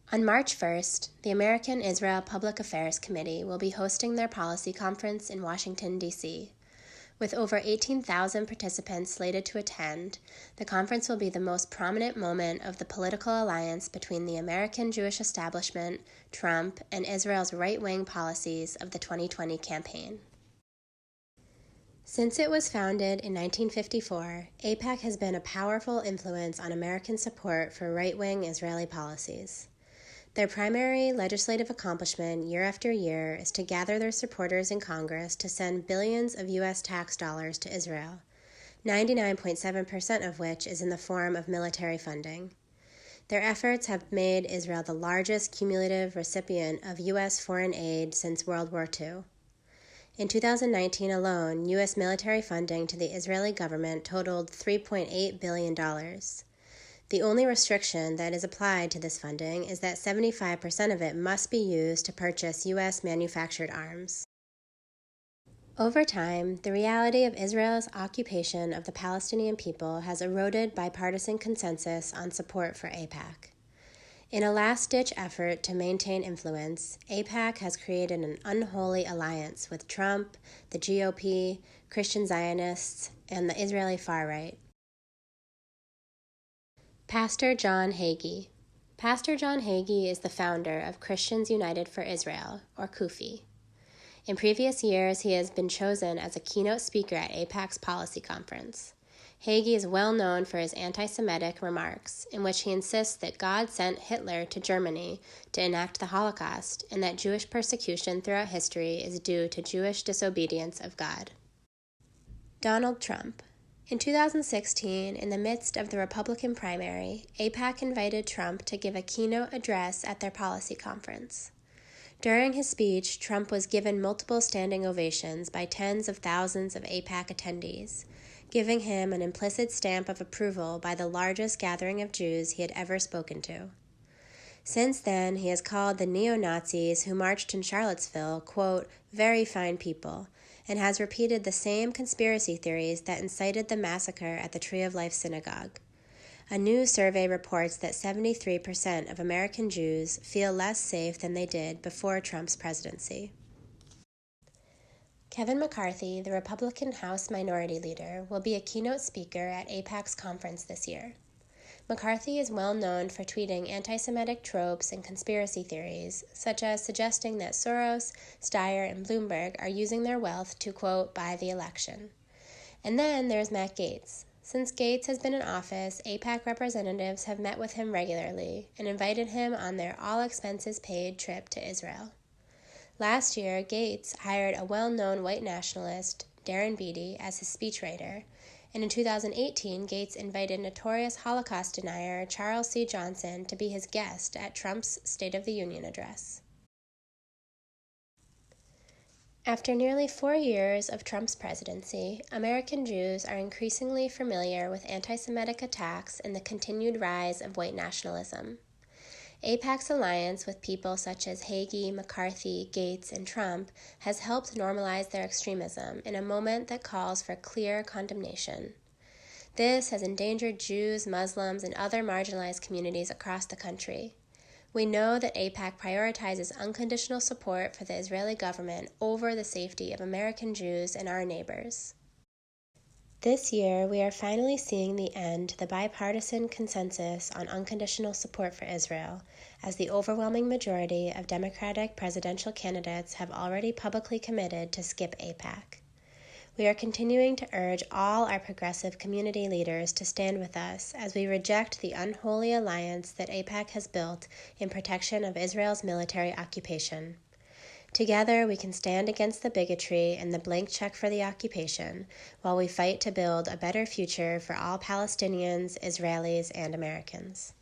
On March 1st, the American-Israel Public Affairs Committee will be hosting their policy conference in Washington, D.C. With over 18,000 participants slated to attend, the conference will be the most prominent moment of the political alliance between the American Jewish establishment, Trump, and Israel's right-wing policies of the 2020 campaign. Since it was founded in 1954, AIPAC has been a powerful influence on American support for right-wing Israeli policies. Their primary legislative accomplishment year after year is to gather their supporters in Congress to send billions of U.S. tax dollars to Israel, 99.7% of which is in the form of military funding. Their efforts have made Israel the largest cumulative recipient of U.S. foreign aid since World War II. In 2019 alone, U.S. military funding to the Israeli government totaled $3.8 billion. The only restriction that is applied to this funding is that 75% of it must be used to purchase U.S. manufactured arms. Over time, the reality of Israel's occupation of the Palestinian people has eroded bipartisan consensus on support for AIPAC. In a last-ditch effort to maintain influence, AIPAC has created an unholy alliance with Trump, the GOP, Christian Zionists, and the Israeli far-right. Pastor John Hagee. Pastor John Hagee is the founder of Christians United for Israel, or CUFI. In previous years, he has been chosen as a keynote speaker at AIPAC's policy conference. Hagee is well known for his anti-Semitic remarks, in which he insists that God sent Hitler to Germany to enact the Holocaust and that Jewish persecution throughout history is due to Jewish disobedience of God. Donald Trump. In 2016, in the midst of the Republican primary, AIPAC invited Trump to give a keynote address at their policy conference. During his speech, Trump was given multiple standing ovations by tens of thousands of AIPAC attendees, giving him an implicit stamp of approval by the largest gathering of Jews he had ever spoken to. Since then, he has called the neo-Nazis who marched in Charlottesville, quote, very fine people, and has repeated the same conspiracy theories that incited the massacre at the Tree of Life Synagogue. A new survey reports that 73% of American Jews feel less safe than they did before Trump's presidency. Kevin McCarthy, the Republican House Minority Leader, will be a keynote speaker at AIPAC's conference this year. McCarthy is well known for tweeting anti-Semitic tropes and conspiracy theories, such as suggesting that Soros, Steyer, and Bloomberg are using their wealth to, quote, buy the election. And then there's Matt Gaetz. Since Gaetz has been in office, AIPAC representatives have met with him regularly and invited him on their all-expenses-paid trip to Israel. Last year, Gaetz hired a well-known white nationalist, Darren Beattie, as his speechwriter, and in 2018, Gaetz invited notorious Holocaust denier Charles C. Johnson to be his guest at Trump's State of the Union address. After nearly 4 years of Trump's presidency, American Jews are increasingly familiar with anti-Semitic attacks and the continued rise of white nationalism. AIPAC's alliance with people such as Hagee, McCarthy, Gaetz, and Trump has helped normalize their extremism in a moment that calls for clear condemnation. This has endangered Jews, Muslims, and other marginalized communities across the country. We know that AIPAC prioritizes unconditional support for the Israeli government over the safety of American Jews and our neighbors. This year, we are finally seeing the end to the bipartisan consensus on unconditional support for Israel, as the overwhelming majority of Democratic presidential candidates have already publicly committed to skip AIPAC. We are continuing to urge all our progressive community leaders to stand with us as we reject the unholy alliance that AIPAC has built in protection of Israel's military occupation. Together, we can stand against the bigotry and the blank check for the occupation while we fight to build a better future for all Palestinians, Israelis, and Americans.